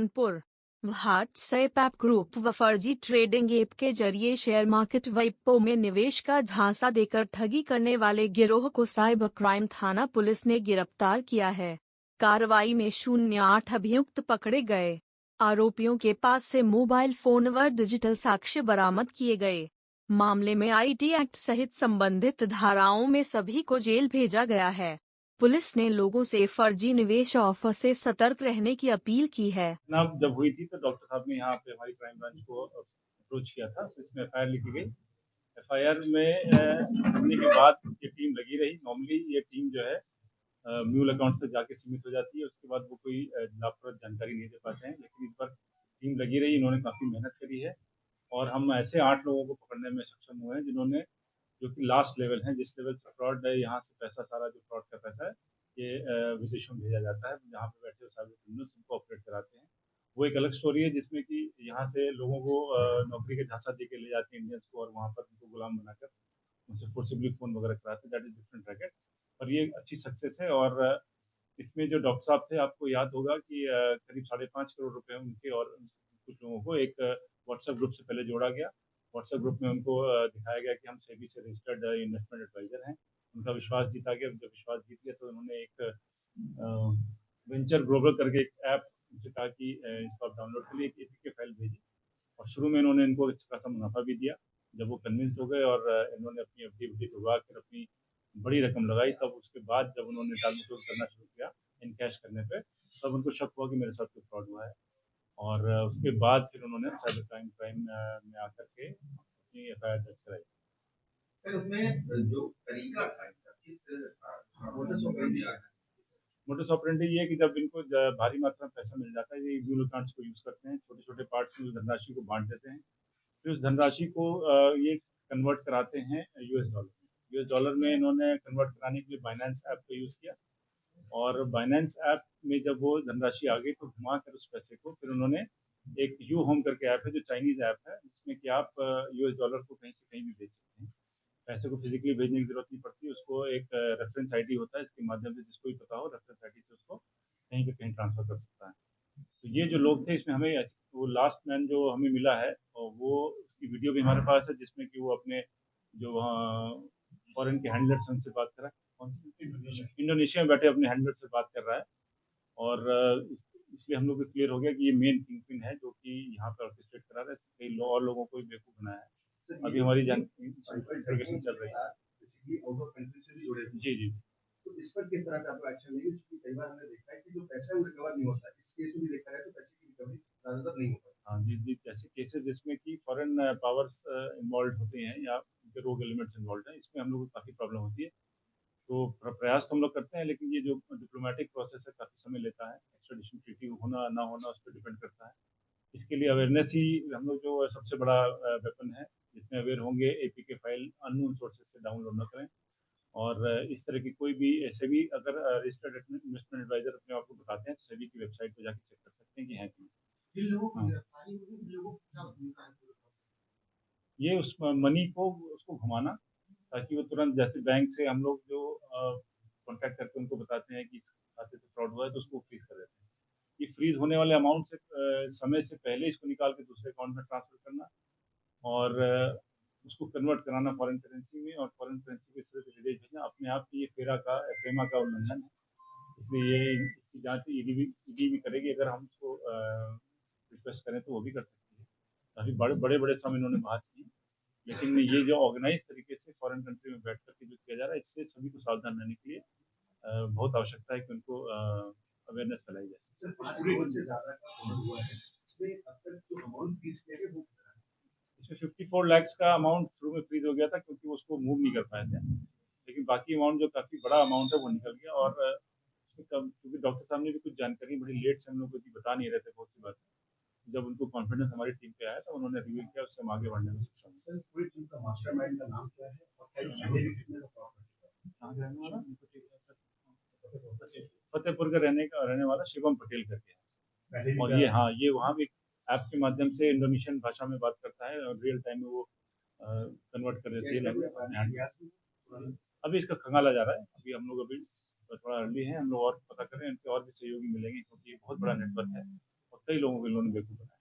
Kanpur. WhatsApp app group व फर्जी trading app के जरिए शेयर मार्केट विपो में निवेश का झांसा देकर ठगी करने वाले गिरोह को साइबर क्राइम थाना पुलिस ने गिरफ्तार किया है। कार्रवाई में 08 अभियुक्त पकड़े गए। आरोपियों के पास से मोबाइल फोन व डिजिटल साक्ष्य बरामद किए गए। मामले में आईटी एक्ट सहित संबंधित धाराओं में सभी को जेल भेजा गया है। पुलिस ने लोगों से फर्जी निवेश ऑफर से सतर्क रहने की अपील की है। जब हुई थी तो डॉक्टर साहब ने यहाँ पे हमारी क्राइम ब्रांच को अप्रोच किया था, तो इसमें एफआईआर लिखी गई। एफआईआर में लिखने के बाद ये टीम लगी रही। नॉर्मली ये टीम जो है म्यूल अकाउंट से जाके सीमित हो जाती है, उसके बाद वो कोई लाभप्रद जानकारी नहीं दे पाते हैं, लेकिन इस पर टीम लगी रही। इन्होंने काफ़ी मेहनत करी है और हम ऐसे 8 लोगों को पकड़ने में सक्षम हुए हैं जिन्होंने, जो कि लास्ट लेवल है, जिस लेवल से फ्रॉड है, यहाँ से पैसा सारा जो फ्रॉड का पैसा है ये विदेशों में भेजा जाता है, जहाँ पे बैठे साइबर क्रिमिनल्स उनको ऑपरेट कराते हैं। वो एक अलग स्टोरी है जिसमें कि यहाँ से लोगों को नौकरी के झांसा दे के ले जाते हैं इंडियंस को, और वहाँ पर उनको गुलाम बनाकर उनसे फोर्सिबली फ़ोन वगैरह कराते हैं। That is different racket. और ये अच्छी सक्सेस है। और इसमें जो डॉक्टर साहब थे, आपको याद होगा कि करीब 5.5 करोड़ रुपए उनके और कुछ लोगों को एक व्हाट्सएप ग्रुप से पहले जोड़ा गया। व्हाट्सएप ग्रुप में उनको दिखाया गया कि हम सेबी से रजिस्टर्ड इन्वेस्टमेंट एडवाइज़र हैं। उनका विश्वास जीता गया। जब विश्वास जीत गया तो उन्होंने एक वेंचर ग्लोबल करके एक ऐप उनसे कहा कि इसको आप डाउनलोड कर लिए, एक एपीके फाइल भेजी, और शुरू में इन्होंने इनको अच्छा खासा मुनाफा भी दिया। जब वो कन्विंस हो गए और इन्होंने अपनी एफडी खुलवा कर अपनी बड़ी रकम लगाई, तब उसके बाद जब उन्होंने टाल-मटोल करना शुरू किया इन कैश करने पे, तब उनको शक हुआ कि मेरे साथ कोई फ्रॉड हुआ है। और उसके बाद फिर उन्होंने साइबर क्राइम में आकर के अपनी एफआईआर दर्ज कराई। सर, उसमें जो तरीका था इनका, किस तरह था, मोडस ऑपरेंडी क्या है? मोडस ऑपरेंडी ये है कि जब इनको भारी मात्रा में पैसा मिल जाता है, ये म्यूल अकाउंट्स को यूज़ करते हैं, छोटे-छोटे पार्ट्स में उस धनराशि को बाँट देते हैं। फिर उस धनराशि को ये कन्वर्ट कराते हैं यूएस डॉलर में। यूएस डॉलर में इन्होंने कन्वर्ट कराने के लिए बाइनेंस ऐप का यूज़ किया, और बाइनेंस ऐप में जब वो धनराशि आ गई तो घुमा कर उस पैसे को फिर उन्होंने, एक यू होम करके ऐप है जो चाइनीज़ ऐप है, जिसमें कि आप यूएस डॉलर को कहीं से कहीं भी भेज सकते हैं। पैसे को फिजिकली भेजने की जरूरत नहीं पड़ती। उसको एक रेफरेंस आईडी होता है, इसके माध्यम से जिसको भी पता हो रेफरेंस आईडी से उसको कहीं पे कहीं ट्रांसफर कर सकता है। तो ये जो लोग थे, इसमें हमें वो लास्ट मैन जो हमें मिला है, और वो उसकी वीडियो भी हमारे पास है, जिसमें कि वो अपने जो वहाँ फॉरेन के हैंडलर से उनसे बात कर रहा है। इंडोनेशिया में बैठे अपने हैंडलर से बात कर रहा है। और इसलिए हम लोग को क्लियर हो गया कि ये मेन किंगपिन है जो कि यहाँ पे ऑर्केस्ट्रेट करा रहा है। कई और लोगों को भी बेवकूफ़ बनाया है। अभी हमारी इंटरोगेशन चल रही है। बेसिकली आउट ऑफ कंट्री से भी जुड़े हैं। जी, जी। तो इस पर किस तरह से आपको एक्शन लेंगे? क्योंकि कई बार हमने देखा है कि जो पैसा है वो रिकवर नहीं होता है। इस केस में भी देखा है तो पैसे की रिकवरी ज़्यादातर नहीं होता है। हाँ जी, जी। ऐसे केसेस जिसमें कि फॉरेन पावर्स इन्वॉल्व होते हैं या उनके रोग एलिमेंट्स इन्वॉल्व हैं, इसमें हम लोग को काफ़ी प्रॉब्लम होती है। तो प्रयास तो हम लोग करते हैं, लेकिन ये जो डिप्लोमेटिक प्रोसेस है काफ़ी समय लेता है। एक्स्ट्राडिशन ट्रीटी होना ना होना उस पर डिपेंड करता है। इसके लिए अवेयरनेस ही हम लोग जो सबसे बड़ा वेपन है। जितने अवेयर होंगे, एपीके फाइल अननोन सोर्सेज से डाउनलोड ना करें। और इस तरह की कोई भी ऐसे भी अगर रजिस्टर्ड इन्वेस्टमेंट एडवाइजर अपने आप को बताते हैं, तो सेबी की वेबसाइट पे जाके चेक कर सकते हैं कि हैं कि जिन लोगों की हाँ। गिरफ्तारी हुई, उन लोगों को क्या भूमिका है पूरे प्रोसेस में? ये उस मनी को उसको घुमाना, ताकि वो तुरंत, जैसे बैंक से हम लोग जो कॉन्टैक्ट करके उनको बताते हैं कि इस खाते से फ्रॉड हुआ है, तो उसको फ्रीज कर देते हैं। ये फ्रीज होने वाले अमाउंट से समय से पहले इसको निकाल के दूसरे अकाउंट में ट्रांसफर करना, और उसको कन्वर्ट कराना फॉरेन करेंसी में, और फॉरेन करेंसी के सिरे से विदेश भेजना। अपने आप की ये फेमा का उल्लंघन है। इसलिए ये इसकी जाँच ईडी भी करेगी। अगर हम उसको रिक्वेस्ट करें तो वो भी कर सकती है। काफ़ी बड़े-बड़े सम इन्होंने बात की। लेकिन ये जो ऑर्गेनाइज़ तरीके से फॉरेन कंट्री में बैठ कर के जो किया जा रहा है, इससे सभी को सावधान रहने के लिए बहुत आवश्यकता है कि उनको अवेयरनेस फैलाई जाए। सर, 5 करोड़ से ज़्यादा का फ्रॉड हुआ है। इसमें अब तक जो अमाउंट फ्रीज़ किया गया वो कितना है? इसमें 54 लाख का अमाउंट शुरू में फ्रीज़ हो गया था, क्योंकि वो उसको मूव नहीं कर पाए थे। लेकिन बाकी अमाउंट जो काफ़ी बड़ा अमाउंट है वो निकल गया। और उसमें कम, क्योंकि डॉक्टर साहब ने भी कुछ जानकारी बड़ी लेट से हम लोग को दी, बता नहीं रहे थे बहुत सी बातें। जब उनको कॉन्फिडेंस हमारी टीम पे आया, तो उन्होंने रिवील किया, उससे हम आगे बढ़ने में सक्षम हुए। सर, पूरी टीम का मास्टरमाइंड का नाम क्या है और क्या ये पहले भी कितने का फ्रॉड कर चुका है? कहाँ का रहने वाला? फतेहपुर का रहने वाला शिवम पटेल करके है। पहले भी और ये, हाँ, ये वहाँ भी ऐप के माध्यम से इंडोनेशियन भाषा में बात करता है, और रियल टाइम में वो कन्वर्ट कर देती है लैंग्वेज। अभी इसका खंगाला जा रहा है। अभी हम लोग अभी थोड़ा अर्ली हैं, हम लोग और पता करें, इनके और भी सहयोगी मिलेंगे, क्योंकि ये बहुत बड़ा नेटवर्क है और कई लोगों को इन लोगों ने बेवकूफ़ बनाया।